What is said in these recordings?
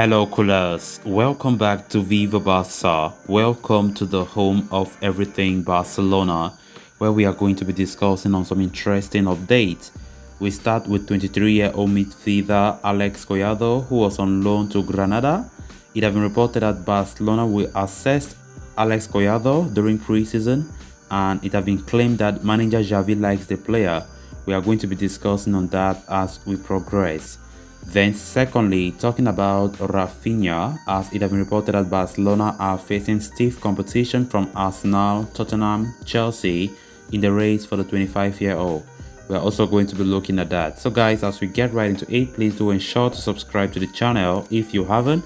Hello coolers, welcome back to Viva Barca. Welcome to the home of everything Barcelona, where we are going to be discussing on some interesting updates. We start with 23-year-old midfielder Alex Collado, who was on loan to Granada. It has been reported that Barcelona will assess Alex Collado during pre-season, and it has been claimed that manager Xavi likes the player. We are going to be discussing on that as we progress. Then secondly, talking about Raphinha, as it has been reported that Barcelona are facing stiff competition from Arsenal, Tottenham, Chelsea in the race for the 25-year-old. We are also going to be looking at that. So guys, as we get right into it, please do ensure to subscribe to the channel if you haven't.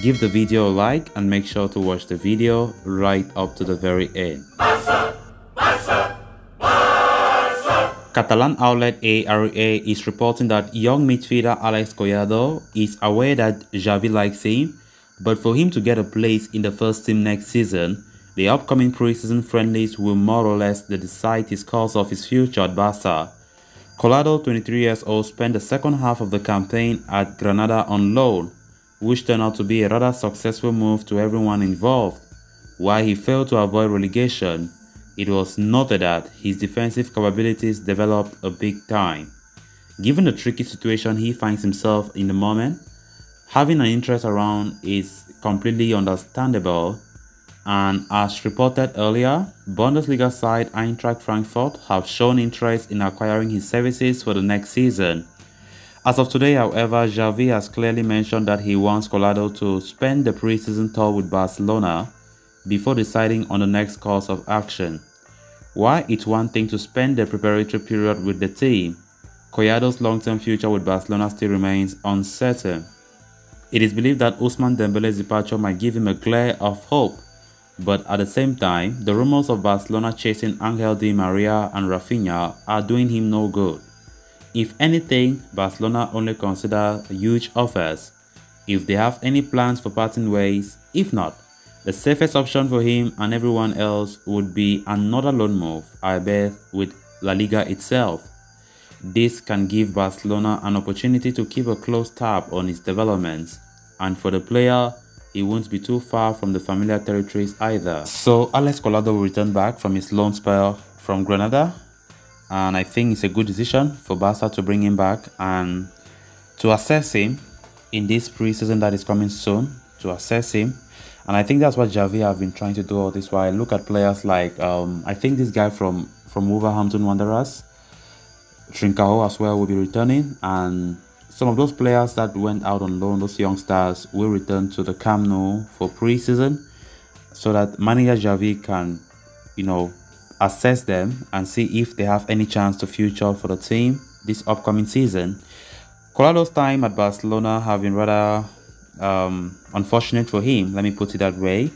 Give the video a like and make sure to watch the video right up to the very end. Catalan outlet ARA is reporting that young midfielder Alex Collado is aware that Xavi likes him, but for him to get a place in the first team next season, the upcoming pre-season friendlies will more or less decide his course of his future at Barca. Collado, 23 years old, spent the second half of the campaign at Granada on loan, which turned out to be a rather successful move to everyone involved. While he failed to avoid relegation, it was noted that his defensive capabilities developed a big time. Given the tricky situation he finds himself in the moment, having an interest around is completely understandable, and as reported earlier, Bundesliga side Eintracht Frankfurt have shown interest in acquiring his services for the next season. As of today, however, Xavi has clearly mentioned that he wants Collado to spend the pre-season tour with Barcelona before deciding on the next course of action. While it's one thing to spend the preparatory period with the team, Collado's long-term future with Barcelona still remains uncertain. It is believed that Ousmane Dembele's departure might give him a glare of hope, but at the same time, the rumors of Barcelona chasing Angel Di Maria and Raphinha are doing him no good. If anything, Barcelona only consider huge offers if they have any plans for parting ways. If not, the safest option for him and everyone else would be another loan move, I bet, with La Liga itself. This can give Barcelona an opportunity to keep a close tab on his developments, and for the player, he won't be too far from the familiar territories either. So Alex Collado will return back from his loan spell from Granada, and I think it's a good decision for Barca to bring him back and to assess him in this pre-season that is coming soon, to assess him. And I think that's what Xavi have been trying to do all this while. Look at players like, I think this guy from Wolverhampton Wanderers, Trincao as well, will be returning. And some of those players that went out on loan, those young stars, will return to the Camp Nou for pre-season so that manager Xavi can, assess them and see if they have any chance to feature for the team this upcoming season. Collado's time at Barcelona have been rather unfortunate for him, let me put it that way.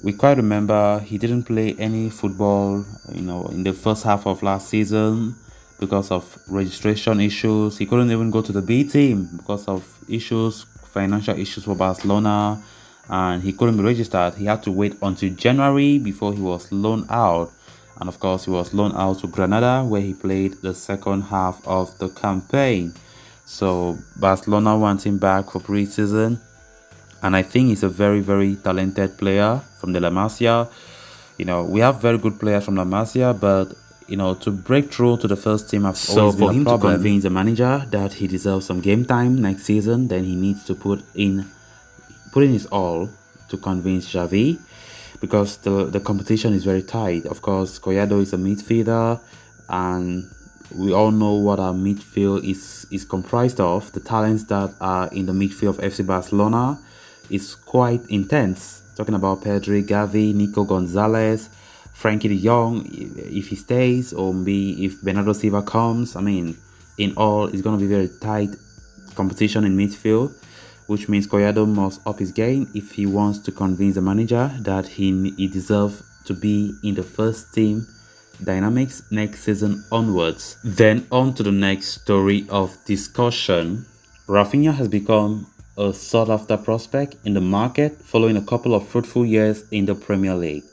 We quite remember he didn't play any football in the first half of last season because of registration issues. He couldn't even go to the B team because of financial issues for Barcelona, and he couldn't be registered. He had to wait until January before he was loaned out, and of course he was loaned out to Granada, where he played the second half of the campaign. So Barcelona wants him back for pre-season, and I think he's a very, very talented player from the La Masia. We have very good players from La Masia, but to break through to the first team has always been a problem. So for him to convince the manager that he deserves some game time next season, then he needs to put in his all to convince Xavi, because the competition is very tight. Of course, Collado is a midfielder, and we all know what our midfield is comprised of. The talents that are in the midfield of FC Barcelona is quite intense. Talking about Pedri, Gavi, Nico Gonzalez, Frankie de Jong, if he stays, or maybe if Bernardo Silva comes. I mean, in all, it's going to be very tight competition in midfield, which means Collado must up his game if he wants to convince the manager that he deserves to be in the first team dynamics next season onwards. Then on to the next story of discussion. Raphinha has become a sought-after prospect in the market following a couple of fruitful years in the Premier League.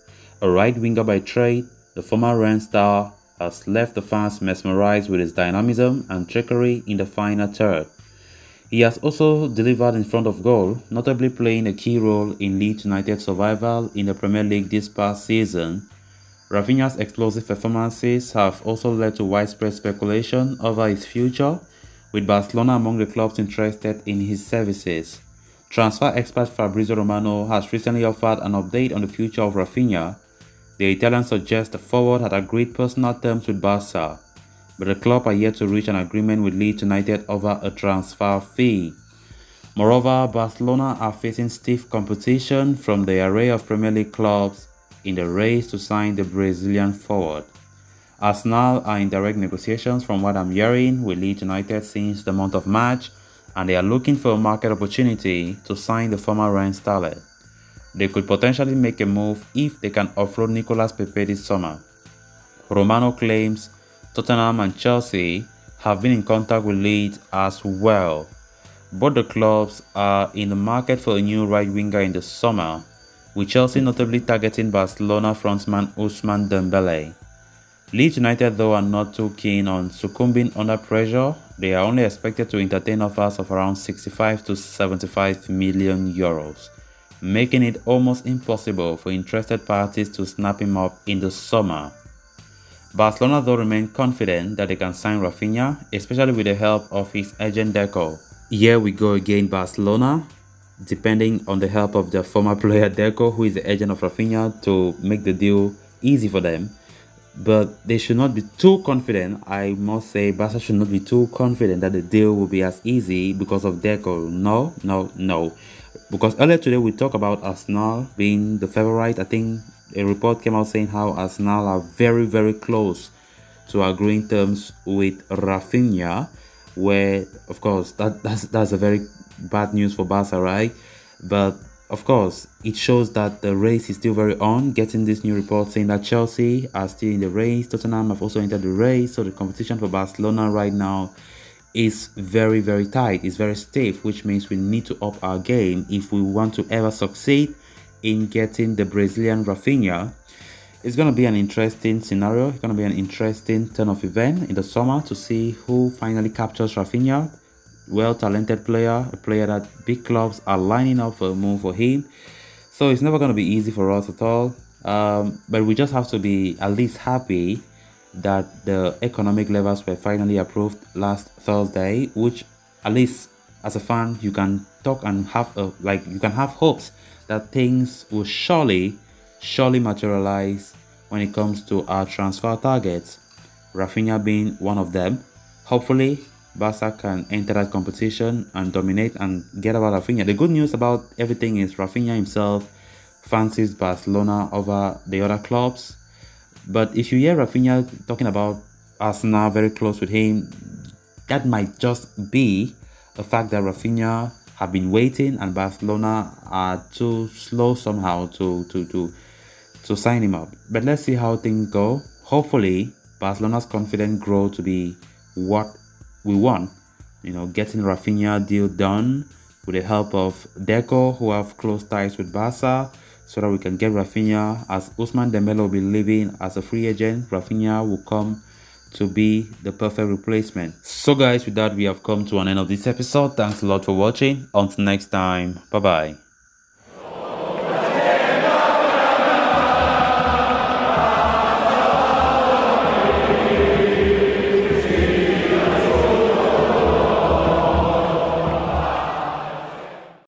A right winger by trade, the former Rennes star has left the fans mesmerized with his dynamism and trickery in the final third. He has also delivered in front of goal, notably playing a key role in Leeds United's survival in the Premier League this past season. Raphinha's explosive performances have also led to widespread speculation over his future, with Barcelona among the clubs interested in his services. Transfer expert Fabrizio Romano has recently offered an update on the future of Raphinha. The Italian suggests the forward had agreed personal terms with Barca, but the club are yet to reach an agreement with Leeds United over a transfer fee. Moreover, Barcelona are facing stiff competition from the array of Premier League clubs in the race to sign the Brazilian forward. Arsenal are in direct negotiations from what I'm hearing with Leeds United since the month of March, and they are looking for a market opportunity to sign the former Rennes starlet. They could potentially make a move if they can offload Nicolas Pepe this summer. Romano claims Tottenham and Chelsea have been in contact with Leeds as well. Both the clubs are in the market for a new right winger in the summer, with Chelsea notably targeting Barcelona frontman Ousmane Dembele. Leeds United, though, are not too keen on succumbing under pressure. They are only expected to entertain offers of around 65 to 75 million euros, making it almost impossible for interested parties to snap him up in the summer. Barcelona, though, remain confident that they can sign Raphinha, especially with the help of his agent Deco. Here we go again, Barcelona, depending on the help of their former player Deco, who is the agent of Raphinha, to make the deal easy for them. But they should not be too confident. I must say, Barca should not be too confident that the deal will be as easy because of Deco. No, no, no. Because earlier today we talked about Arsenal being the favorite. I think a report came out saying how Arsenal are very, very close to agreeing terms with Raphinha, where, of course, that's a very bad news for Barca, right? But of course, it shows that the race is still very on. Getting this new report saying that Chelsea are still in the race, Tottenham have also entered the race, so the competition for Barcelona right now is very, very tight. It's very stiff, which means we need to up our game if we want to ever succeed in getting the Brazilian Raphinha. It's going to be an interesting scenario. It's going to be an interesting turn of event in the summer to see who finally captures Raphinha. Well-talented player, a player that big clubs are lining up for a move for him. So it's never going to be easy for us at all. But we just have to be at least happy that the economic levels were finally approved last Thursday, which at least as a fan you can talk and have you can have hopes that things will surely materialize when it comes to our transfer targets, Raphinha being one of them. Hopefully Barca can enter that competition and dominate and get about Raphinha. The good news about everything is Raphinha himself fancies Barcelona over the other clubs. But if you hear Raphinha talking about Arsenal very close with him, that might just be a fact that Raphinha have been waiting and Barcelona are too slow somehow to sign him up. But let's see how things go. Hopefully, Barcelona's confidence grow to be what we want, getting Raphinha deal done with the help of Deco, who have close ties with Barca, so that we can get Raphinha. As Ousmane Dembele will be leaving as a free agent, Raphinha will come to be the perfect replacement. So guys, with that we have come to an end of this episode. Thanks a lot for watching. Until next time, bye bye.